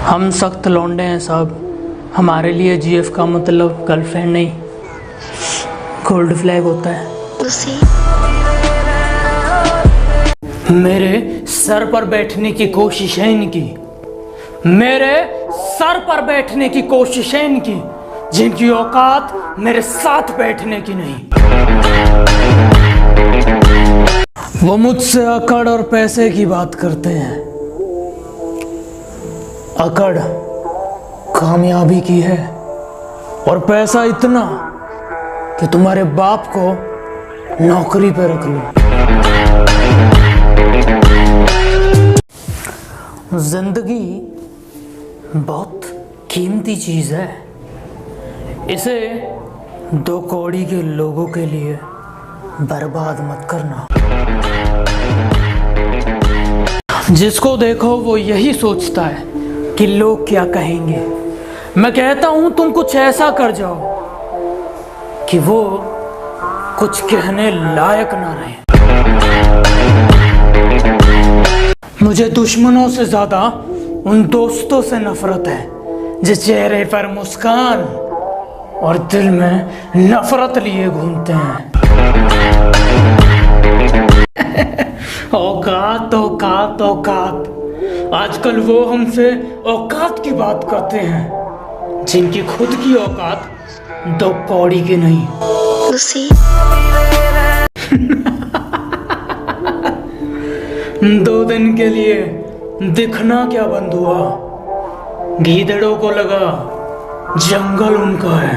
हम सख्त लौंडे हैं साहब। हमारे लिए जीएफ का मतलब गर्लफ्रेंड नहीं, गोल्ड फ्लैग होता है। मेरे सर पर बैठने की कोशिश है इनकी, मेरे सर पर बैठने की कोशिश है इनकी, जिनकी औकात मेरे साथ बैठने की नहीं। वो मुझसे अकड़ और पैसे की बात करते हैं। अकड़ कामयाबी की है और पैसा इतना कि तुम्हारे बाप को नौकरी पे रख लो। जिंदगी बहुत कीमती चीज है, इसे दो कौड़ी के लोगों के लिए बर्बाद मत करना। जिसको देखो वो यही सोचता है कि लोग क्या कहेंगे। मैं कहता हूं तुम कुछ ऐसा कर जाओ कि वो कुछ कहने लायक ना रहे। मुझे दुश्मनों से ज्यादा उन दोस्तों से नफरत है जिस चेहरे पर मुस्कान और दिल में नफरत लिए घूमते हैं। औकात औकात औकात, आजकल वो हमसे औकात की बात करते हैं जिनकी खुद की औकात दो कौड़ी की नहीं। दो दिन के लिए दिखना क्या बंद हुआ, गीदड़ों को लगा जंगल उनका है।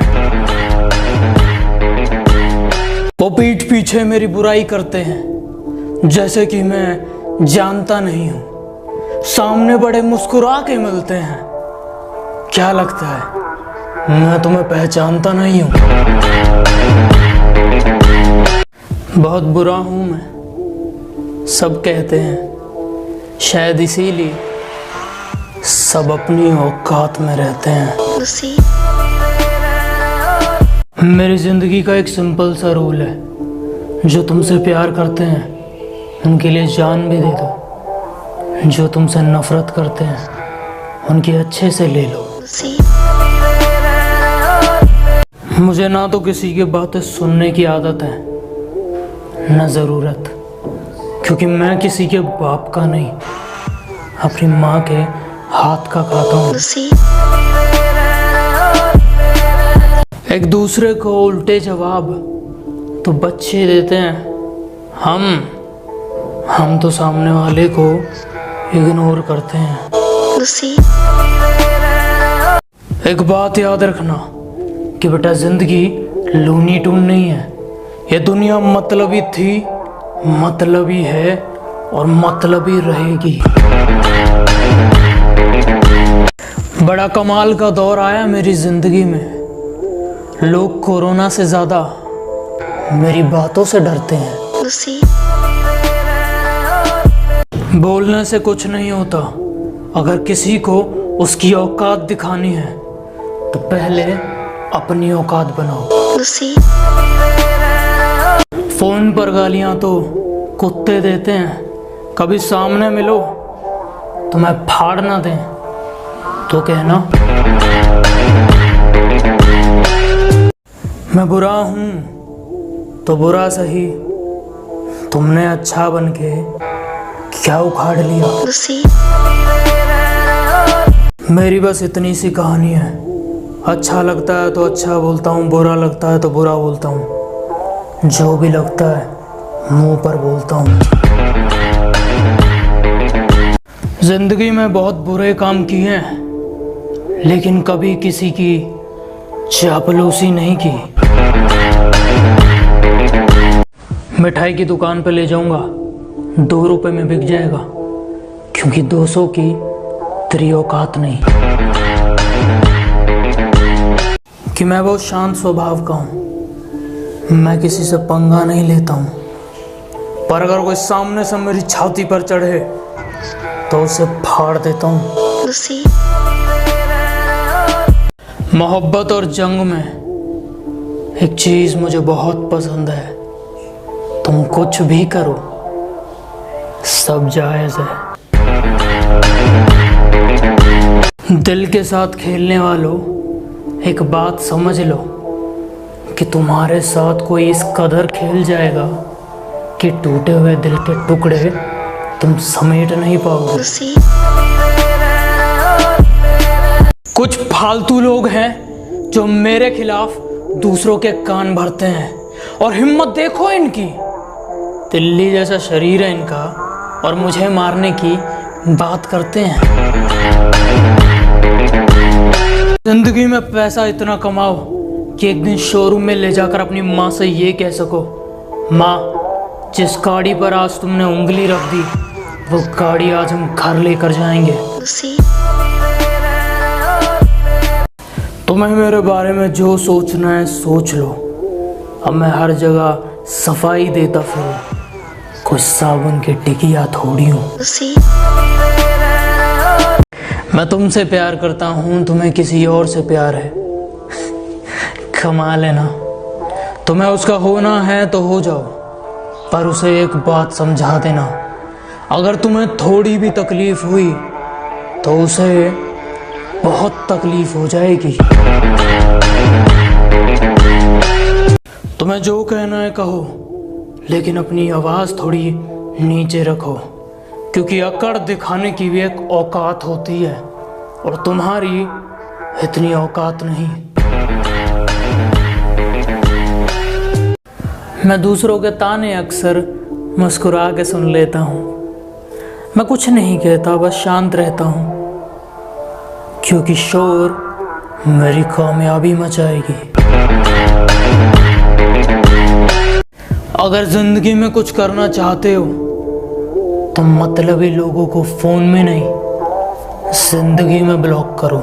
वो पीठ पीछे मेरी बुराई करते हैं जैसे कि मैं जानता नहीं हूं, सामने बड़े मुस्कुरा के मिलते हैं। क्या लगता है मैं तुम्हें पहचानता नहीं हूं? बहुत बुरा हूं मैं, सब कहते हैं, शायद इसीलिए सब अपनी औकात में रहते हैं। मेरी जिंदगी का एक सिंपल सा रूल है, जो तुमसे प्यार करते हैं उनके लिए जान भी दे दो, जो तुमसे नफरत करते हैं उनकी अच्छे से ले लो। मुझे ना तो किसी की बातें सुनने की आदत है न ज़रूरत, क्योंकि मैं किसी के बाप का नहीं, अपनी माँ के हाथ का खाता हूँ। एक दूसरे को उल्टे जवाब तो बच्चे देते हैं, हम तो सामने वाले को इग्नोर करते हैं। एक बात याद रखना कि बेटा, जिंदगी लूनी टून नहीं है। ये दुनिया मतलबी थी, मतलबी है और मतलबी रहेगी। बड़ा कमाल का दौर आया मेरी जिंदगी में। लोग कोरोना से ज्यादा मेरी बातों से डरते हैं। बोलने से कुछ नहीं होता, अगर किसी को उसकी औकात दिखानी है तो पहले अपनी औकात बनाओ। फोन पर गालियां तो कुत्ते देते हैं, कभी सामने मिलो तो मैं फाड़ ना दें तो कहना। मैं बुरा हूं तो बुरा सही, तुमने अच्छा बन के क्या उखाड़ लिया। मेरी बस इतनी सी कहानी है, अच्छा लगता है तो अच्छा बोलता हूँ, बुरा लगता है तो बुरा बोलता हूँ, जो भी लगता है मुंह पर बोलता हूँ। जिंदगी में बहुत बुरे काम किए हैं, लेकिन कभी किसी की चापलूसी नहीं की। मिठाई की दुकान पे ले जाऊंगा, 2 रुपए में बिक जाएगा, क्योंकि 200 की तेरी औकात नहीं। कि मैं बहुत शांत स्वभाव का हूँ, मैं किसी से पंगा नहीं लेता हूँ, पर अगर कोई सामने से मेरी छाती पर चढ़े तो उसे फाड़ देता हूँ। मोहब्बत और जंग में एक चीज मुझे बहुत पसंद है, तुम कुछ भी करो सब जायज है। दिल के साथ खेलने वालों, एक बात समझ लो कि तुम्हारे साथ कोई इस कदर खेल जाएगा कि टूटे हुए दिल के टुकड़े तुम समेट नहीं पाओगे। कुछ फालतू लोग हैं जो मेरे खिलाफ दूसरों के कान भरते हैं, और हिम्मत देखो इनकी, तिल्ली जैसा शरीर है इनका, और मुझे मारने की बात करते हैं। जिंदगी में पैसा इतना कमाओ कि एक दिन शोरूम में ले जाकर अपनी माँ से ये कह सको, माँ, जिस गाड़ी पर आज तुमने उंगली रख दी वो गाड़ी आज हम घर लेकर जाएंगे। तुम्हें मेरे बारे में जो सोचना है सोच लो। अब मैं हर जगह सफाई देता फिरूं, कुछ साबुन की टिकिया थोड़ी हूँ। मैं तुमसे प्यार करता हूँ, तुम्हें किसी और से प्यार है। कमाल है ना। तुम्हें उसका होना है तो हो जाओ, पर उसे एक बात समझा देना, अगर तुम्हें थोड़ी भी तकलीफ हुई तो उसे बहुत तकलीफ हो जाएगी। तुम्हें जो कहना है कहो, लेकिन अपनी आवाज़ थोड़ी नीचे रखो, क्योंकि अकड़ दिखाने की भी एक औकात होती है, और तुम्हारी इतनी औकात नहीं। मैं दूसरों के ताने अक्सर मुस्कुरा के सुन लेता हूँ। मैं कुछ नहीं कहता, बस शांत रहता हूँ, क्योंकि शोर मेरी कामयाबी मचाएगी। अगर जिंदगी में कुछ करना चाहते हो तो मतलबी लोगों को फोन में नहीं, जिंदगी में ब्लॉक करो।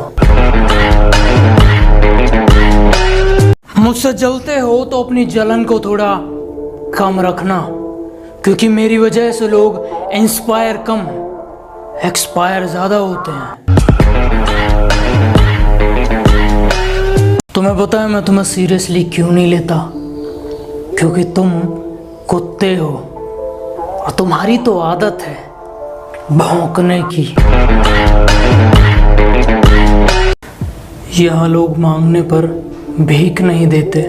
मुझसे जलते हो तो अपनी जलन को थोड़ा कम रखना, क्योंकि मेरी वजह से लोग इंस्पायर कम, एक्सपायर ज्यादा होते हैं। तुम्हें पता है मैं तुम्हें सीरियसली क्यों नहीं लेता? क्योंकि तुम कुत्ते हो, और तुम्हारी तो आदत है भौंकने की। यहाँ लोग मांगने पर भीख नहीं देते,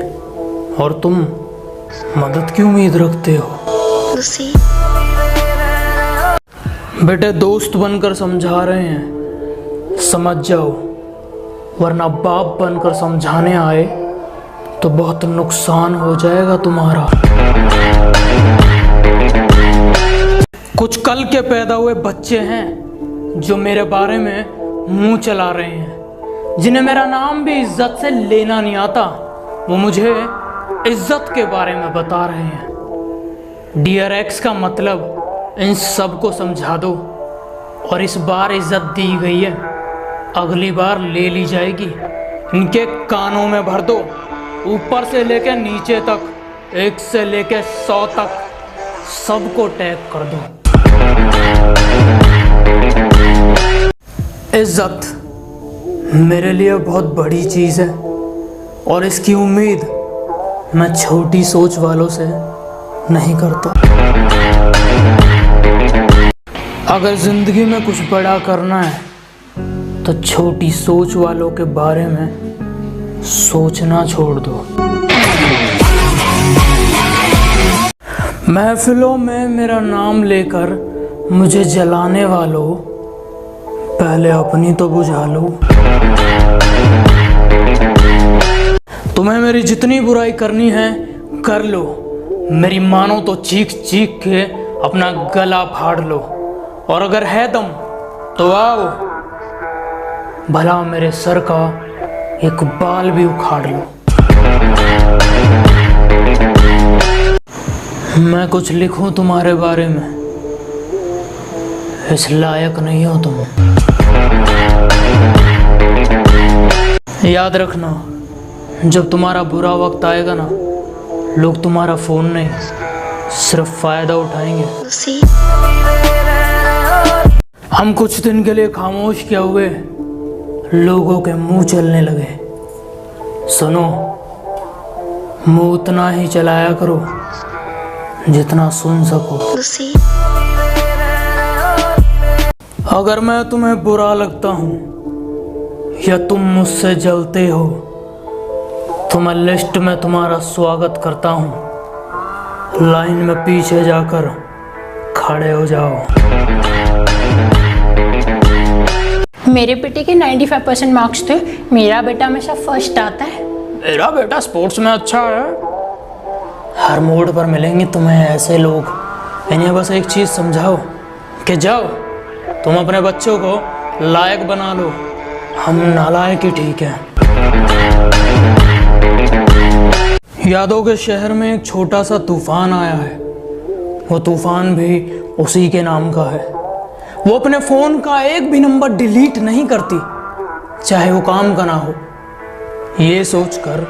और तुम मदद की उम्मीद रखते हो। बेटे, दोस्त बनकर समझा रहे हैं, समझ जाओ, वरना बाप बनकर समझाने आए तो बहुत नुकसान हो जाएगा तुम्हारा। कुछ कल के पैदा हुए बच्चे हैं जो मेरे बारे में मुंह चला रहे हैं, जिन्हें मेरा नाम भी इज्जत से लेना नहीं आता। वो मुझे इज्जत के बारे में बता रहे हैं। डियर एक्स का मतलब इन सब को समझा दो, और इस बार इज्जत दी गई है, अगली बार ले ली जाएगी। इनके कानों में भर दो, ऊपर से लेकर नीचे तक, 1 से लेकर 100 तक सबको टैग कर दो। इज्जत मेरे लिए बहुत बड़ी चीज़ है, और इसकी उम्मीद मैं छोटी सोच वालों से नहीं करता। अगर जिंदगी में कुछ बड़ा करना है तो छोटी सोच वालों के बारे में सोचना छोड़ दो। महफिलों में मेरा नाम लेकर मुझे जलाने वालों, पहले अपनी तो बुझा लो। तुम्हें मेरी जितनी बुराई करनी है कर लो, मेरी मानो तो चीख चीख के अपना गला फाड़ लो, और अगर है दम तो आओ, भला मेरे सर का एक बाल भी उखाड़ लो। मैं कुछ लिखूं तुम्हारे बारे में, इस लायक नहीं हो तुम। याद रखना, जब तुम्हारा बुरा वक्त आएगा ना, लोग तुम्हारा फोन नहीं, सिर्फ फायदा उठाएंगे। हम कुछ दिन के लिए खामोश क्या हुए, लोगों के मुंह चलने लगे। सुनो, मुंह उतना ही चलाया करो जितना सुन सको। अगर मैं तुम्हें बुरा लगता हूँ या तुम मुझसे जलते हो तो मैं लिस्ट में तुम्हारा स्वागत करता हूँ। लाइन में पीछे जाकर खड़े हो जाओ। मेरे बेटे के 95% मार्क्स थे। मेरा बेटा हमेशा फर्स्ट आता है। मेरा बेटा स्पोर्ट्स में अच्छा है। हर मोड़ पर मिलेंगे तुम्हें ऐसे लोग, इन्हें बस एक चीज़ समझाओ कि जाओ तुम अपने बच्चों को लायक बना लो। हम नालायक ही ठीक है। यादों के शहर में एक छोटा सा तूफान आया है। वो तूफान भी उसी के नाम का है। वो अपने फ़ोन का एक भी नंबर डिलीट नहीं करती, चाहे वो काम का ना हो, ये सोचकर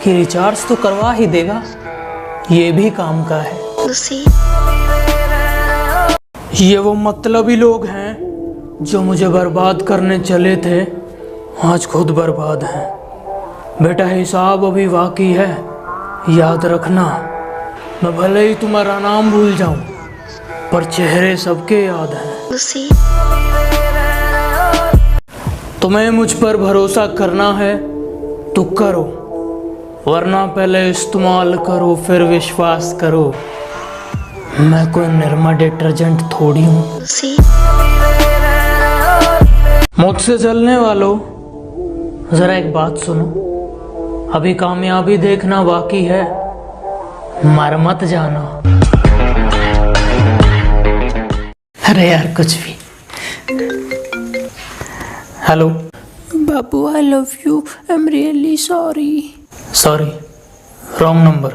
कि रिचार्ज तो करवा ही देगा, ये भी काम का है। ये वो मतलबी लोग हैं जो मुझे बर्बाद करने चले थे, आज खुद बर्बाद हैं। बेटा हिसाब अभी बाकी है, याद रखना। मैं भले ही तुम्हारा नाम भूल जाऊं, पर चेहरे सबके याद हैं। तुम्हें मुझ पर भरोसा करना है तो करो, वरना पहले इस्तेमाल करो फिर विश्वास करो। मैं कोई निरमा डिटर्जेंट थोड़ी हूँ। मुझसे चलने वालों, जरा एक बात सुनो। अभी कामयाबी देखना बाकी है, मर मत जाना। अरे यार कुछ भी। Hello Babu, I love you, I am really sorry. Sorry, wrong number.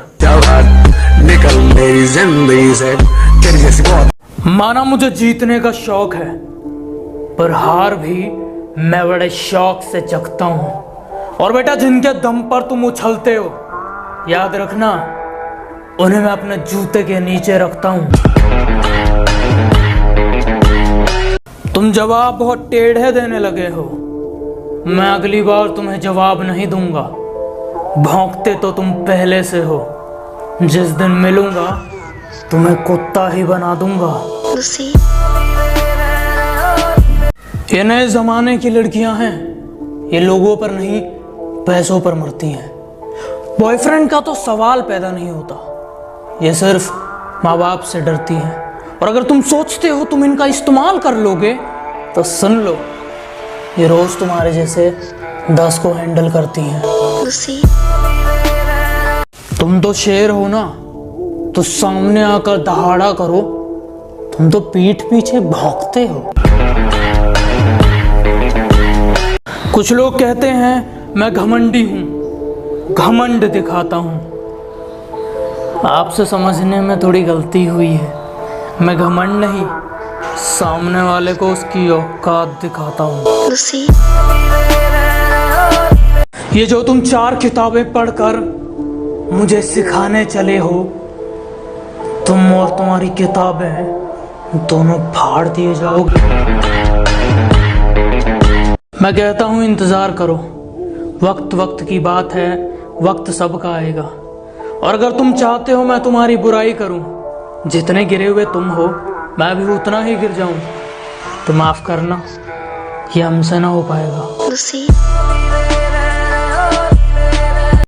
निकल मेरी जिंदगी से तेरी जैसी बहुत। माना मुझे जीतने का शौक है, पर हार भी मैं बड़े शौक से जगता हूँ। और बेटा जिनके दम पर तुम उछलते हो, याद रखना उन्हें मैं अपने जूते के नीचे रखता हूँ। तुम जवाब बहुत टेढ़े देने लगे हो। मैं अगली बार तुम्हें जवाब नहीं दूंगा। भौंकते तो तुम पहले से हो। जिस दिन मिलूंगा तुम्हें कुत्ता ही बना दूंगा। ये नए जमाने की लड़कियां हैं, ये लोगों पर नहीं पैसों पर मरती हैं। बॉयफ्रेंड का तो सवाल पैदा नहीं होता, ये सिर्फ माँ बाप से डरती हैं। और अगर तुम सोचते हो तुम इनका इस्तेमाल कर लोगे तो सुन लो, ये रोज तुम्हारे जैसे 10 को हैंडल करती हैं। तुम तो शेर हो ना, तो सामने आकर दहाड़ा करो। तुम तो पीठ पीछे भौंकते हो। कुछ लोग कहते हैं मैं घमंडी हूं, घमंड दिखाता हूं। आपसे समझने में थोड़ी गलती हुई है। मैं घमंड नहीं, सामने वाले को उसकी औकात दिखाता हूं। ये जो तुम 4 किताबें पढ़कर मुझे सिखाने चले हो, तुम और तुम्हारी किताबें दोनों फाड़ दिए जाओगे। मैं कहता हूं इंतजार करो, वक्त वक्त की बात है, वक्त सबका आएगा। और अगर तुम चाहते हो मैं तुम्हारी बुराई करूं, जितने गिरे हुए तुम हो मैं भी उतना ही गिर जाऊं, तो माफ करना, ये हमसे ना हो पाएगा।